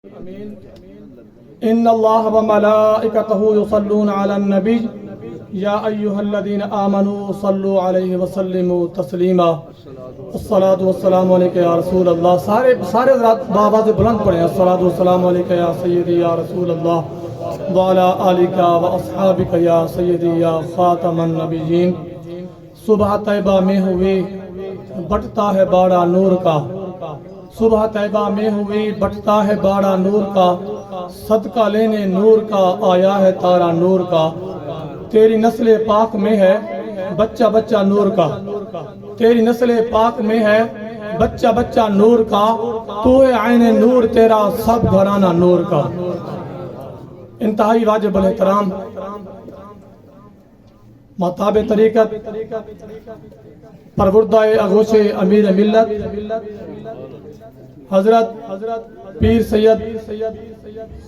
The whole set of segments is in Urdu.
ان اللہ و ملائکتہ یصلون علی النبی یا ایھا الذین آمنوا صلوا علیہ وسلموا تسلیما الصلاۃ والسلام علیک یا رسول اللہ. سارے حضرات بآواز بلند پڑھیں الصلاۃ والسلام علیک یا سیدی یا رسول اللہ وعلی آلک و اصحابک یا سیدی یا خاتم النبیین. صبح طیبہ میں ہوئی بٹتا ہے باڑا نور کا، صبح طیبہ میں ہوئی بٹتا ہے باڑا نور کا، صدقہ لینے نور کا آیا ہے تارا نور کا. تیری نسل پاک میں ہے بچہ بچہ نور کا، تیری نسل پاک میں ہے بچہ بچہ نور کا، تو ہے عین نور تیرا سب گھرانہ نور کا. انتہائی واجب الاحترام ماتاب طریقت پروردہ اغوش امیر ملت حضرت پیر سید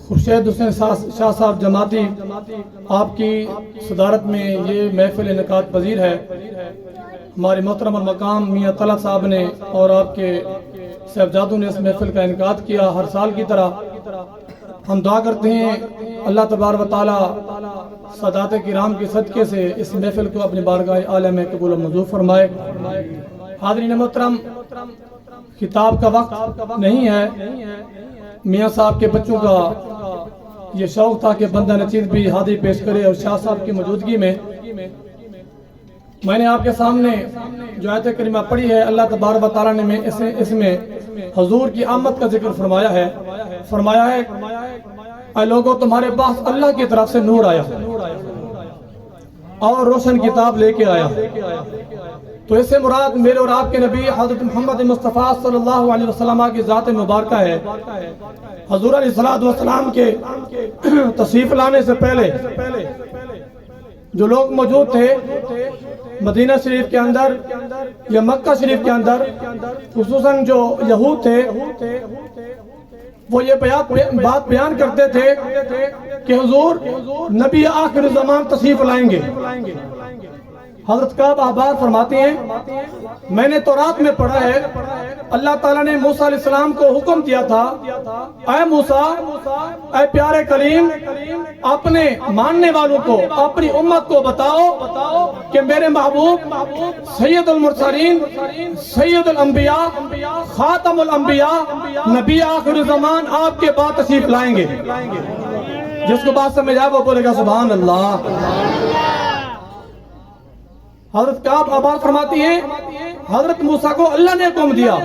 خورشید حسین شاہ صاحب جماعتی، آپ کی صدارت میں یہ محفل انعقاد پذیر ہے. ہمارے محترم المقام میاں طلعت صاحب نے اور آپ کے صاحبزادوں نے اس محفل کا انعقاد کیا. ہر سال کی طرح ہم دعا کرتے ہیں اللہ تبارک و تعالی سادات کرام کے صدقے سے اس محفل کو اپنی بارگاہ اعلی میں قبول و منظور فرمائے. حاضرین محترم، خطاب کا وقت نہیں ہے. میاں صاحب کے بچوں کا یہ شوق تھا کہ بندہ نچیز بھی حاضری پیش کرے، اور شاہ صاحب کی موجودگی میں میں نے آپ کے سامنے جو آیت کریمہ پڑھی ہے، اللہ تبارک و تعالیٰ نے اس میں حضور کی آمد کا ذکر فرمایا ہے. اے لوگوں، تمہارے پاس اللہ کی طرف سے نور آیا اور روشن کتاب لے کے آیا. تو اس سے مراد میرے اور آپ کے نبی حضرت محمد مصطفیٰ صلی اللہ علیہ وسلم کی ذات مبارکہ ہے. حضور علیہ السلام کے تشریف لانے سے پہلے جو لوگ موجود تھے مدینہ شریف کے اندر یا مکہ شریف کے اندر، خصوصاً جو یہود تھے، وہ یہ بات بیان کرتے تھے کہ حضور نبی آخر زمان تشریف لائیں گے. حضرت کعب احبار فرماتے ہیں میں نے تورات میں پڑھا ہے اللہ تعالیٰ نے موسیٰ علیہ السلام کو حکم دیا تھا، اے موسیٰ، اے پیارے کلیم، اپنے ماننے والوں کو، اپنی امت کو بتاؤ کہ میرے محبوب سید المرسلین، سید الانبیاء، خاتم الانبیاء، نبی آخر زمان آپ کے بعد تشریف لائیں گے. جس کو بات سمجھ آئے وہ بولے گا سبحان اللہ. حضرت کعب احبار فرماتی ہیں حضرت موسیٰ کو اللہ نے حکم دیا،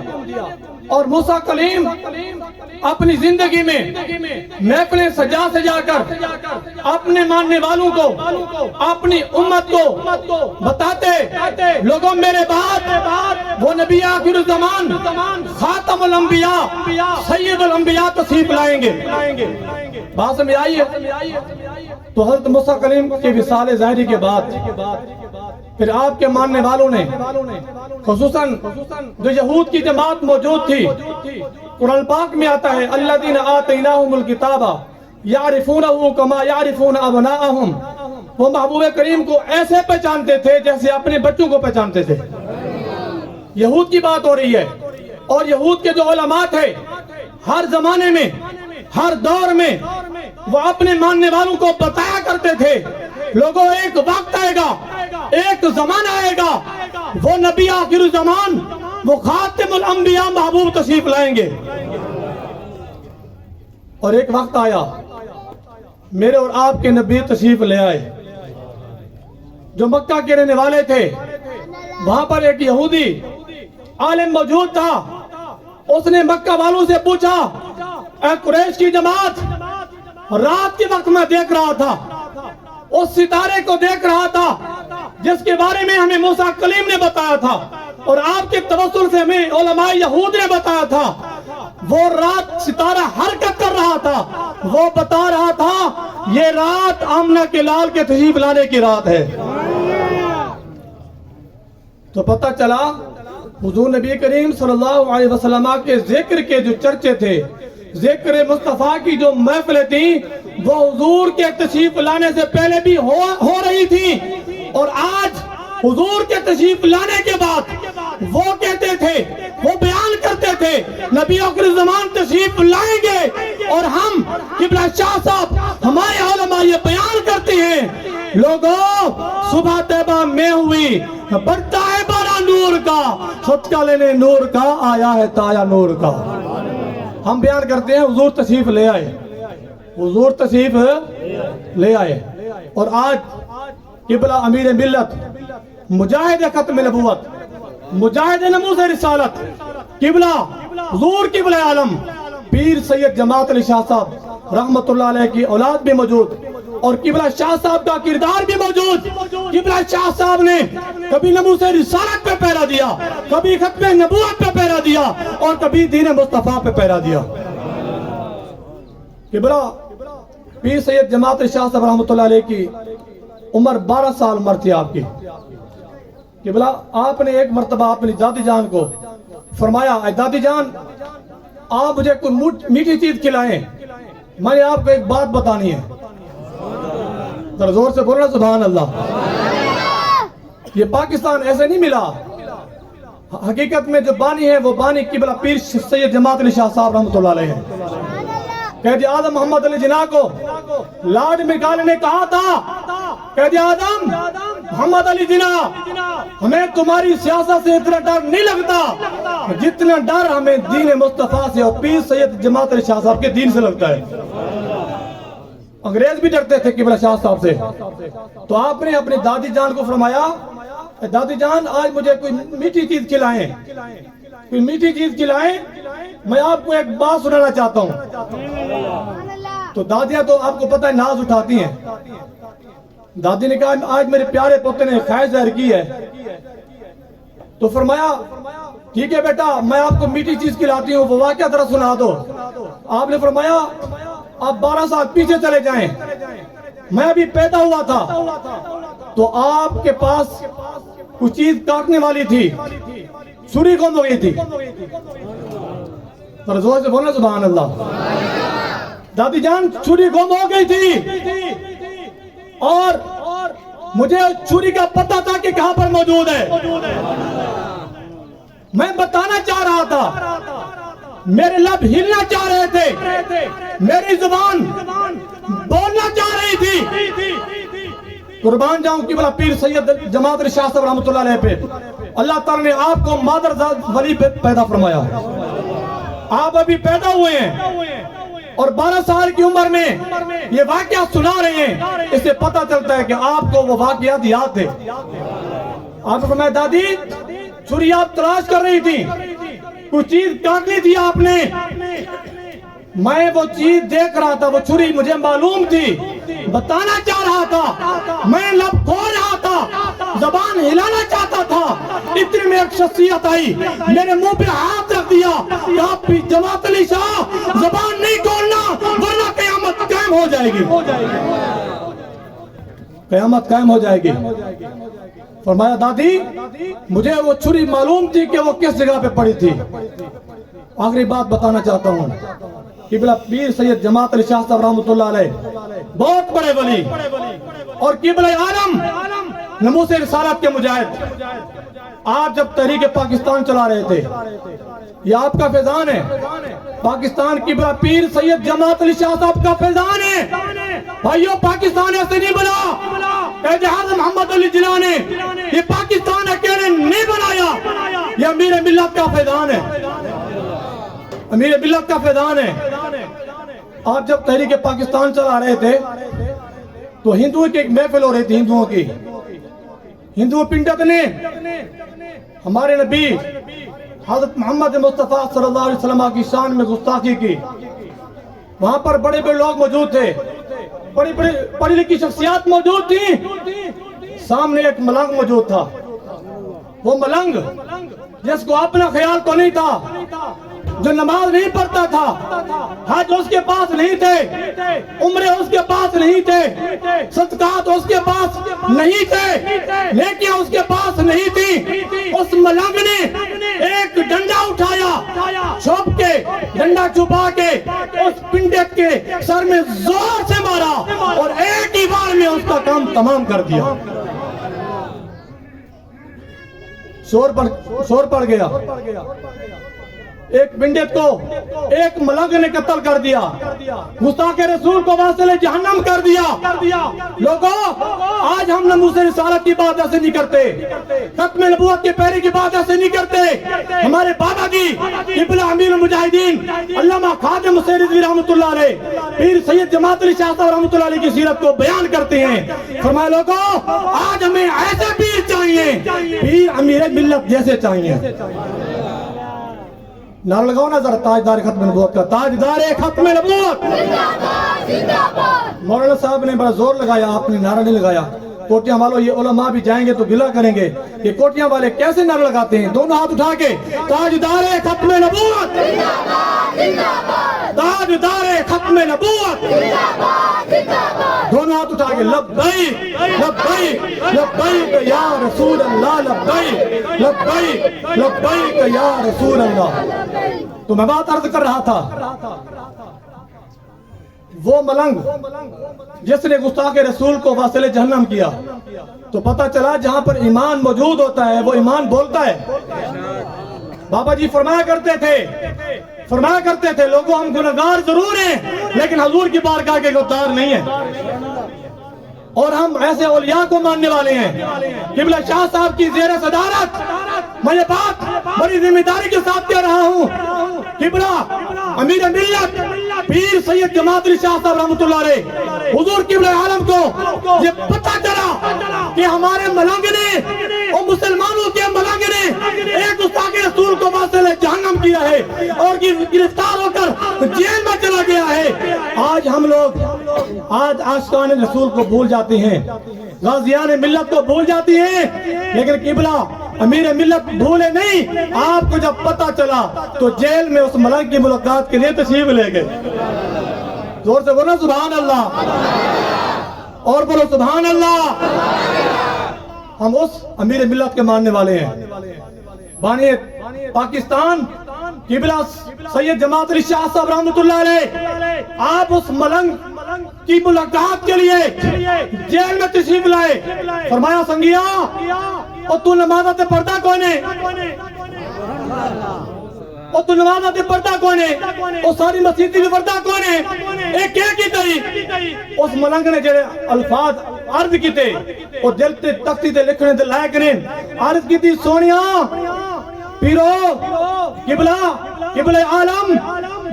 اور موسیٰ کلیم اپنی زندگی میں محفلیں سجا کر اپنے ماننے والوں کو، اپنی امت کو بتاتے لوگوں میرے بعد وہ نبی آخر الزمان، خاتم الانبیاء، سید الانبیاء تشریف لائیں گے. بات سمجھ آئی ہے؟ تو حضرت موسیٰ کلیم کے وصال ظاہری کے بعد پھر آپ کے ماننے والوں نے، خصوصاً جو یہود کی جماعت موجود تھی، قرآن پاک میں آتا ہے الذین آتیناہم الکتاب یعرفونہ کما یعرفون ابناءہم، وہ محبوب کریم کو ایسے پہچانتے تھے جیسے اپنے بچوں کو پہچانتے تھے. یہود کی بات ہو رہی ہے، اور یہود کے جو علماء تھے ہر زمانے میں، ہر دور میں وہ اپنے ماننے والوں کو بتایا کرتے تھے لوگوں ایک وقت آئے گا، ایک زمان آئے گا، وہ نبی آخر الزمان، وہ خاتم الانبیاء محبوب تشریف لائیں گے. اور ایک وقت آیا میرے اور آپ کے نبی تشریف لے آئے. جو مکہ کے رہنے والے تھے وہاں پر ایک یہودی عالم موجود تھا. اس نے مکہ والوں سے پوچھا، اے قریش کی جماعت، رات کے وقت میں دیکھ رہا تھا، اس ستارے کو دیکھ رہا تھا جس کے بارے میں ہمیں موسیٰ کلیم نے بتایا تھا، اور آپ کے توسل سے ہمیں علماء یہود نے بتایا تھا. وہ رات ستارہ حرکت کر رہا تھا، وہ بتا رہا تھا یہ رات آمنہ کے لال کے تشریف لانے کی رات ہے. تو پتہ چلا حضور نبی کریم صلی اللہ علیہ وسلم کے ذکر کے جو چرچے تھے، ذکر مصطفیٰ کی جو محفلیں تھیں، وہ حضور کے تشریف لانے سے پہلے بھی ہو رہی تھی، اور آج حضور کے تشریف لانے کے بعد وہ کہتے تھے، وہ بیان کرتے تھے نبی آخر زمان تشریف لائیں گے اور ہم قبلہ شاہ صاحب ہمارے علماء یہ بیان کرتے ہیں، لوگوں صبح طیبہ میں ہوئی بڑھتا ہے بارہ نور کا، صدقہ لینے نور کا آیا ہے تایا نور کا۔ ہم بیان کرتے ہیں حضور تشریف لے آئے، حضور تشریف لے آئے، اور آج قبلہ امیر ملت، مجاہد ختم نبوت، مجاہد نموز رسالت، قبلہ حضور قبلہ عالم پیر سید جماعت علی شاہ صاحب رحمت اللہ علیہ کی اولاد بھی موجود، اور قبلہ شاہ صاحب کا کردار بھی موجود۔ قبلہ شاہ صاحب نے کبھی نموز رسالت پہ پہرا دیا، کبھی ختم نبوت پہ پہرا دیا، اور کبھی دین مصطفیٰ پہ پہرا دیا۔ قبلہ پیر سید جماعت علی شاہ صاحب رحمت اللہ علیہ کی عمر 12 سال عمر تھی آپ کی۔ قبلہ آپ نے ایک مرتبہ اپنی دادی جان کو فرمایا، اے دادی جان آپ مجھے کوئی میٹھی چیز کھلائیں، میں نے آپ کو ایک بات بتانی ہے۔ ذرا زور سے بولنا سبحان اللہ۔ یہ پاکستان ایسے نہیں ملا، حقیقت میں جو بانی ہے وہ بانی قبلہ پیر سید جماعت علی شاہ صاحب رحمت اللہ علیہ ہے۔ قائد اعظم محمد علی جناح کو لارڈ مکال نے کہا تھا، قائد اعظم محمد علی جناح ہمیں تمہاری سیاست سے اتنا ڈر نہیں لگتا جتنا ڈر ہمیں دین مصطفیٰ سے اور پیر سید جماعت علی شاہ صاحب کے دین سے لگتا ہے۔ انگریز بھی ڈرتے تھے قبلہ شاہ صاحب سے، تو آپ نے اپنی دادی جان کو فرمایا، دادی جان آج مجھے کوئی میٹھی چیز کھلائیں، کوئی میٹھی چیز کھلائیں، میں آپ کو ایک بات سنانا چاہتا ہوں۔ تو دادیاں تو آپ کو پتہ ہے ناز اٹھاتی ہیں۔ دادی نے کہا آج میرے پیارے پوتے نے خواہش ظاہر کی ہے، تو فرمایا ٹھیک ہے بیٹا میں آپ کو میٹھی چیز کھلاتی ہوں، وہ واقعہ ذرا سنا دو۔ آپ نے فرمایا آپ 12 سال پیچھے چلے جائیں، میں ابھی پیدا ہوا تھا تو آپ کے پاس کچھ چیز کاٹنے والی تھی، چھری گم ہو گئی تھی۔ زور سے بولنا سبحان اللہ۔ دادی جان چھری گم ہو گئی تھی اور مجھے چھری کا پتہ تھا کہ کہاں پر موجود ہے، میں بتانا چاہ رہا تھا، میرے لب ہلنا چاہ رہے تھے، میری زبان بولنا چاہ رہی تھی۔ قربان جاؤں قبلہ پیر سید جماعت علی شاہ صاحب رحمت اللہ علیہ پہ اللہ تعالیٰ نے آپ کو مادر ولی پہ پیدا فرمایا۔ آپ ابھی پیدا ہوئے ہیں اور 12 سال کی عمر میں یہ واقعہ سنا رہے ہیں، اس سے پتہ چلتا ہے کہ آپ کو وہ واقعات یاد تھے۔ آپ نے فرمایا دادی چھری آپ تلاش کر رہی تھی، کچھ چیز کاٹنی تھی آپ نے، میں وہ چیز دیکھ رہا تھا، وہ چھری مجھے معلوم تھی، بتانا چاہ رہا تھا، میں لب کھول رہا تھا، زبان ہلانا چاہتا تھا، اتنے میں ایک شخصیت آئی، میرے منہ پہ ہاتھ رکھ دیا کہ آپ جماعت علی شاہ زبان نہیں کھولنا ورنہ قیامت قائم ہو جائے گی، قیامت قائم ہو جائے گی۔ فرمایا دادی مجھے وہ چھری معلوم تھی کہ وہ کس جگہ پہ پڑی تھی۔ آخری بات بتانا چاہتا ہوں، قبلہ پیر سید جماعت علی شاہ صاحب رحمت اللہ علیہ بہت بڑے ولی اور قبلہ عالم نموز رسالت کے مجاہد، آپ جب تحریک پاکستان چلا رہے تھے، یہ آپ کا فیضان ہے، پاکستان قبلہ پیر سید جماعت علی شاہ صاحب کا فیضان ہے۔ بھائیو پاکستان ایسے نہیں بنا، قائد اعظم محمد علی جناح نے یہ پاکستان اکیلے نہیں بنایا، یہ امیر ملت کا فیضان ہے، امیر ملت کا فیضان ہے۔ آپ جب تحریک پاکستان چلا رہے تھے تو ہندوؤں کی ایک محفل ہو رہی تھی، ہندوؤں کی، ہندو پنڈت نے ہمارے نبی حضرت محمد مصطفیٰ صلی اللہ علیہ وسلم کی شان میں گستاخی کی۔ وہاں پر بڑے بڑے لوگ موجود تھے، پڑھی لکھی شخصیات موجود تھی، سامنے ایک ملنگ موجود تھا، وہ ملنگ جس کو اپنا خیال تو نہیں تھا، جو نماز نہیں پڑھتا تھا، حج اس کے پاس نہیں تھے، عمرے اس کے پاس نہیں تھے، صدقات اس کے پاس نہیں تھے، نیکیاں اس کے پاس نہیں تھی، اس ملنگ نے ایک ڈنڈا اٹھایا، چھپ کے ڈنڈا چھپا کے اس پنڈت کے سر میں زور سے مارا اور ایک ہی بار میں اس کا کام تمام کر دیا۔ شور پڑ گیا، ایک پنڈت کو ایک ملنگ نے قتل کر دیا، گستاخ رسول کو واصل جہنم کر دیا۔ لوگوں آج ہم ناموس رسالت کی بات ایسے نہیں کرتے، ختم نبوت کے پیری کی بات ایسے نہیں کرتے۔ ہمارے بابا جی قبلہ امیر المجاہدین علامہ خادم حسین رضوی رحمۃ اللہ علیہ پیر سید جماعت علی شاہ صاحب رحمۃ اللہ علیہ کی سیرت کو بیان کرتے ہیں، فرمایا لوگوں آج ہمیں ایسے پیر چاہیے، پیر امیر ملت جیسے چاہیے۔ نعرہ لگاؤ نا ذرا تاجدار ختم نبوت کا، تاجدار ختم نبوت۔ مولانا صاحب نے بڑا زور لگایا، آپ نے نعرہ نہیں لگایا۔ کوٹیاں والوں یہ علماء بھی جائیں گے تو گلہ کریں گے، یہ کوٹیاں والے کیسے نعرہ لگاتے ہیں؟ دونوں ہاتھ اٹھا کے تاجدار ختم نبوت، تاجدار ختم نبوت، دونوں ہاتھ اٹھا کے لبیک لبیک لبیک یا رسول اللہ، لبیک لبیک لبیک یا رسول اللہ۔ تو میں بات عرض کر رہا تھا، وہ ملنگ جس نے گستاخ رسول کو واصل جہنم کیا، تو پتہ چلا جہاں پر ایمان موجود ہوتا ہے وہ ایمان بولتا ہے۔ بابا جی فرمایا کرتے تھے لوگوں ہم گنہگار ضرور ہیں لیکن حضور کی بارگاہ کے گدار نہیں ہیں، اور ہم ایسے اولیاء کو ماننے والے ہیں۔ قبلہ شاہ صاحب کی زیر صدارت میں یہ بات بڑی ذمہ داری کے ساتھ کہہ رہا ہوں، قبلہ امیر ملت پیر سید جماعت علی شاہ صاحب رحمۃ اللہ علیہ حضور قبلہ عالم کو یہ پتہ چلا کہ ہمارے ملنگ نے اور مسلمانوں کے ملنگ نے ایک گستاخ رسول کو واصل جہنم کیا ہے اور گرفتار ہو کر جیل میں چلا گیا ہے۔ آج ہم لوگ عاشقان رسول کو بھول جاتے ہیں، غازیان ملت کو بھول جاتی ہیں، لیکن قبلہ امیر ملت بھولے نہیں۔ آپ کو جب پتہ چلا تو جیل میں اس ملنگ کی ملاقات کے لیے تشریف لے گئے۔ زور سے بولو سبحان اللہ، اور بولو سبحان اللہ۔ ہم اس امیر ملت کے ماننے والے ہیں، بانی پاکستان قبلہ سید جماعت علی شاہ صاحب رحمۃ اللہ علیہ آپ اس ملنگ کی ملاقات کے لیے جیل میں تشریف لائے۔ فرمایا سنگیا اور تو نمازہ تے پردہ کونے، اور تو نمازہ تے پردہ کونے، اور ساری مسیحی بھی پردہ کونے، ایک کیا کی تری؟ اس ملنگ نے جڑے الفاظ عرض کی تے اور دل تے تختی تے لکھنے دے لائق نے عرض کی تھی، سونیا پیرو قبلہ عالم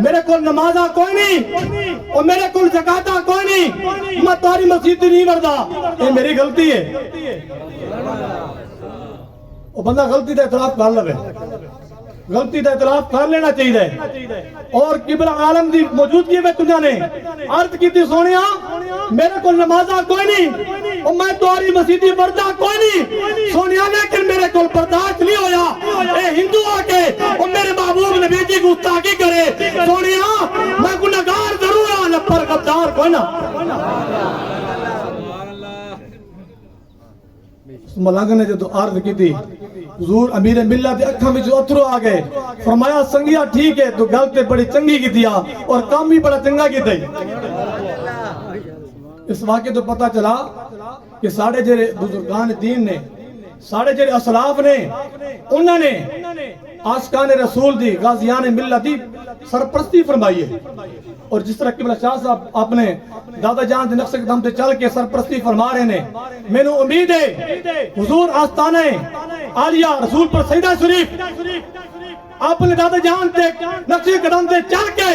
میرے کو نمازہ کوئی نہیں اور میرے کو زکاتہ کوئی نہیں، میں تاری مسجد نہیں وردا، یہ میری غلطی ہے۔ وہ بندہ غلطی دا اعتراف کر لے، غلطی دا اعتراف کر لینا چاہیے۔ اور قبلہ عالم دی موجودگی میں تجھا نے عرض کی تھی، سونیا میرے کو نمازہ کوئی نہیں اور میں تاری مسیدی پردہ کوئی نہیں سونیا، لیکن میرے کو برداشت نہیں ہویا اے ہندو آ کے اور میرے محبوب نبی کی گستاخی کرے۔ سونیا میں گنہگار ضرور ہوں پر غدار کوئی نہ۔ ملنگ نے جو عرض کی تھی، حضور امیر ملت اکھاں میں جو اتھرو آ گئے، فرمایا سنگیا ٹھیک ہے تو گل تے بڑی چنگی کی دیا اور کام بھی بڑا چنگا کی دی۔ اس واقعے تو پتہ چلا کہ ساڑھے جڑے بزرگان دین نے، ساڑھے جڑے اسلاف نے، انہوں نے عاشقان رسول دی، غازیان ملت دی سرپرستی فرمائی ہے۔ اور جس طرح قبلہ شاہ صاحب اپنے دادا جان دے نقش قدم تے چل کے سرپرستی فرما رہے نے، میں نے امید ہے حضور آستانہ عالیہ رسول پر سجدہ شریف اپنے دادا جان تے نقش قدم تے چل کے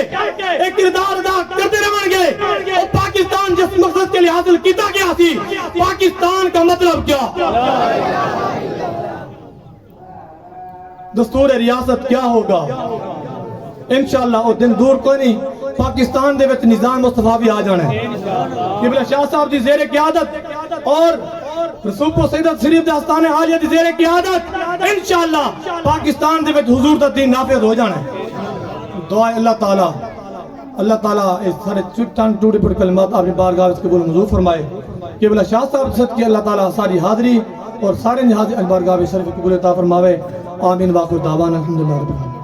ایک کردار ادا کرتے رہیں گے۔ اور پاکستان جس مقصد کے لیے حاصل کیتا گیا تھی، پاکستان کا مطلب کیا، دستور ریاست کیا ہوگا، انشاءاللہ وہ دن دور کوئی نہیں، پاکستان دے وچ نظام مصطفیٰ بھی آ جانا ہے۔ قبلہ شاہ صاحب دی زیر قیادت اور رسول پر سیدت شریف دے آستانہ عالیہ دی زیر قیادت انشاءاللہ پاکستان دے وچ حضور دا دین نافذ ہو جانا ہے۔ دعا اللہ تعالیٰ اس سارے چٹان ٹوٹے پھوٹے کلمات آپ کی بارگاہ وچ قبول منظور فرمائے۔ قبلہ شاہ صاحب صدقے اللہ تعالیٰ ساری حاضری اور سارے نہاز بارگاہ وچ شریف قبول عطا فرماوے۔ آمین واخر دعوانا الحمدللہ رب العالمین۔